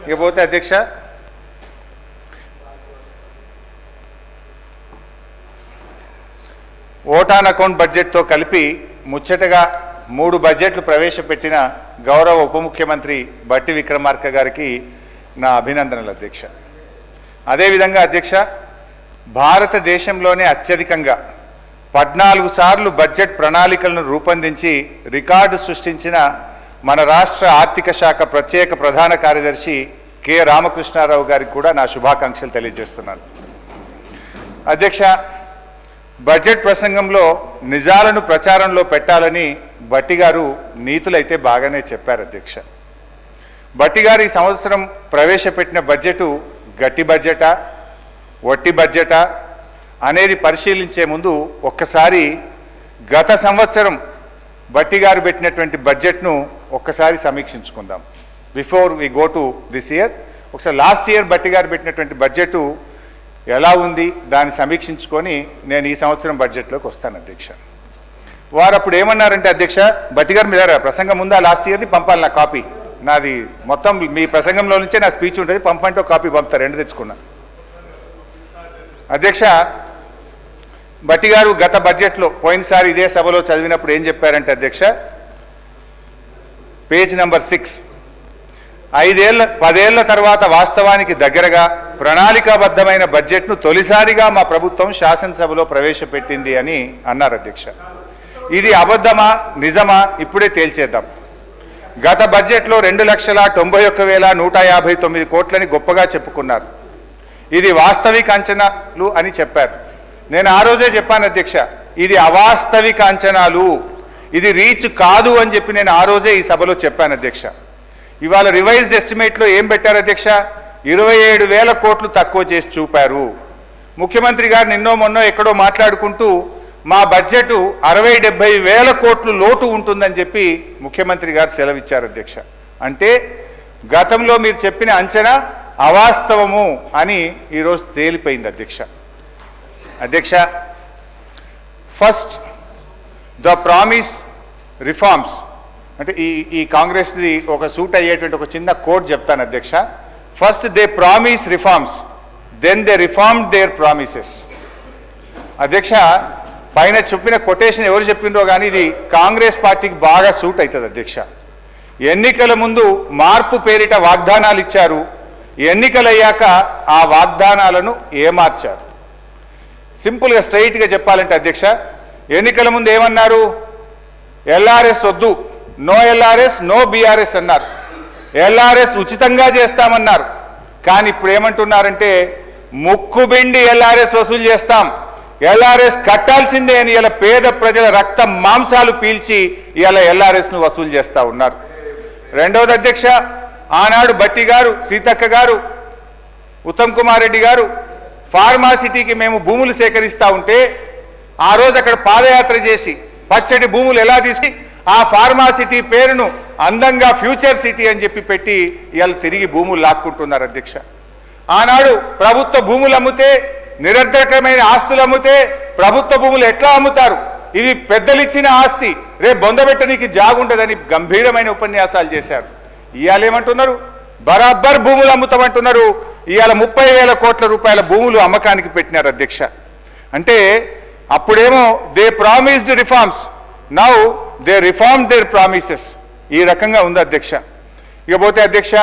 ఇకపోతే అధ్యక్ష vote on account బడ్జెట్తో కలిపి ముచ్చటగా 3 బడ్జెట్లు ప్రవేశపెట్టిన గౌరవ ఉప ముఖ్యమంత్రి బట్టి విక్రమార్క గారికి నా అభినందనలు అధ్యక్ష. అదేవిధంగా అధ్యక్ష, భారతదేశంలోనే అత్యధికంగా 14 సార్లు బడ్జెట్ ప్రణాళికలను రూపొందించి రికార్డు సృష్టించిన మన రాష్ట్ర ఆర్థిక శాఖ ప్రత్యేక ప్రధాన కార్యదర్శి కె రామకృష్ణారావు గారికి కూడా నా శుభాకాంక్షలు తెలియజేస్తున్నాను. అధ్యక్ష, బడ్జెట్ ప్రసంగంలో నిజాలను ప్రచారంలో పెట్టాలని బట్టి గారు నీతులైతే బాగానే చెప్పారు అధ్యక్ష. బట్టి గారు ఈ సంవత్సరం ప్రవేశపెట్టిన బడ్జెటు గట్టి బడ్జెటా వట్టి బడ్జెటా అనేది పరిశీలించే ముందు ఒక్కసారి గత సంవత్సరం బట్టి గారు పెట్టినటువంటి బడ్జెట్ను ఒక్కసారి సమీక్షించుకుందాం. Before we go to this year ఒకసారి లాస్ట్ ఇయర్ బట్టి గారు పెట్టినటువంటి బడ్జెటు ఎలా ఉంది దాన్ని సమీక్షించుకొని నేను ఈ సంవత్సరం బడ్జెట్లోకి వస్తాను అధ్యక్ష. వారు అప్పుడు ఏమన్నారంటే అధ్యక్ష, బట్టి గారు మీరు ప్రసంగం ముందా లాస్ట్ ఇయర్ది పంపాలి నా కాపీ, నాది మొత్తం మీ ప్రసంగంలో నుంచే నా స్పీచ్ ఉంటుంది, పంపంటే ఒక కాపీ పంపుతారు, 2 తెచ్చుకున్నా. అధ్యక్ష, బట్టి గారు గత బడ్జెట్లో పోయినసారి ఇదే సభలో చదివినప్పుడు ఏం చెప్పారంటే అధ్యక్ష, పేజ్ నెంబర్ 6, 10 ఏళ్ల తర్వాత వాస్తవానికి దగ్గరగా ప్రణాళికాబద్ధమైన బడ్జెట్ను తొలిసారిగా మా ప్రభుత్వం శాసనసభలో ప్రవేశపెట్టింది అని అన్నారు అధ్యక్ష. ఇది అబద్ధమా నిజమా ఇప్పుడే తేల్చేద్దాం. గత బడ్జెట్లో 2,91,159 కోట్లని గొప్పగా చెప్పుకున్నారు. ఇది వాస్తవిక అంచనాలు అని చెప్పారు. నేను ఆ రోజే చెప్పాను అధ్యక్ష, ఇది అవాస్తవిక అంచనాలు, ఇది రీచ్ కాదు అని చెప్పి నేను ఆ రోజే ఈ సభలో చెప్పాను అధ్యక్ష. ఇవాళ రివైజ్డ్ ఎస్టిమేట్లో ఏం పెట్టారు అధ్యక్ష, 27,000 కోట్లు తక్కువ చేసి చూపారు. ముఖ్యమంత్రి గారు నిన్నో మొన్నో ఎక్కడో మాట్లాడుకుంటూ మా బడ్జెట్ 60-70 వేల కోట్లు లోటు ఉంటుందని చెప్పి ముఖ్యమంత్రి గారు సెలవిచ్చారు అధ్యక్ష. అంటే గతంలో మీరు చెప్పిన అంచనా అవాస్తవము అని ఈరోజు తేలిపోయింది అధ్యక్ష. అధ్యక్ష, ఫస్ట్ ద ప్రామిస్ రిఫార్మ్స్ అంటే ఈ కాంగ్రెస్ది ఒక సూట్ అయ్యేటువంటి ఒక చిన్న కోడ్ చెప్తాను అధ్యక్ష. First they promise reforms, then they reformed their promises. అధ్యక్ష, పైన చెప్పిన కొటేషన్ ఎవరు చెప్పిండ్రో కానీ ఇది కాంగ్రెస్ పార్టీకి బాగా సూట్ అవుతుంది అధ్యక్ష. ఎన్నికల ముందు మార్పు పేరిట వాగ్దానాలు ఇచ్చారు, ఎన్నికలయ్యాక ఆ వాగ్దానాలను ఏమార్చారు. సింపుల్గా స్ట్రైట్గా చెప్పాలంటే అధ్యక్ష, ఎన్నికల ముందు ఏమన్నారు, ఎల్ఆర్ఎస్ వద్దు, నో ఎల్ఆర్ఎస్ నో బీఆర్ఎస్ అన్నారు. ఎల్ఆర్ఎస్ ఉచితంగా చేస్తామన్నారు. కానీ ఇప్పుడు ఏమంటున్నారంటే ముక్కుబిండి ఎల్ఆర్ఎస్ వసూలు చేస్తాం, ఎల్ఆర్ఎస్ కట్టాల్సిందే అని ఇలా పేద ప్రజల రక్త మాంసాలు పీల్చి ఇలా ఎల్ఆర్ఎస్ను వసూలు చేస్తూ ఉన్నారు. రెండవది అధ్యక్ష, ఆనాడు బట్టి గారు, సీతక్క గారు, ఉత్తమ్ కుమార్ రెడ్డి గారు ఫార్మాసిటీకి మేము భూములు సేకరిస్తూ ఉంటే ఆ రోజు అక్కడ పాదయాత్ర చేసి పచ్చటి భూములు ఎలా తీసి ఆ ఫార్మాసిటీ పేరును అందంగా ఫ్యూచర్ సిటీ అని చెప్పి పెట్టి ఇవాళ తిరిగి భూములు లాక్కుంటున్నారు అధ్యక్ష. ఆనాడు ప్రభుత్వ భూములు అమ్మితే, నిరర్ధకమైన ఆస్తులు అమ్మితే ప్రభుత్వ భూములు ఎట్లా అమ్ముతారు, ఇది పెద్దలిచ్చిన ఆస్తి, రేపు బొందబెట్టడానికి జాగుండదని గంభీరమైన ఉపన్యాసాలు చేశారు. ఇవాళ ఏమంటున్నారు, బరాబర్ భూములు అమ్ముతామంటున్నారు. ఇవాళ 30,000 కోట్ల రూపాయల భూములు అమ్మకానికి పెట్టినారు అధ్యక్ష. అంటే అప్పుడేమో they promised reforms, now they reform there promises. ఈ రకంగా ఉంది అధ్యక్ష. ఇకపోతే అధ్యక్ష,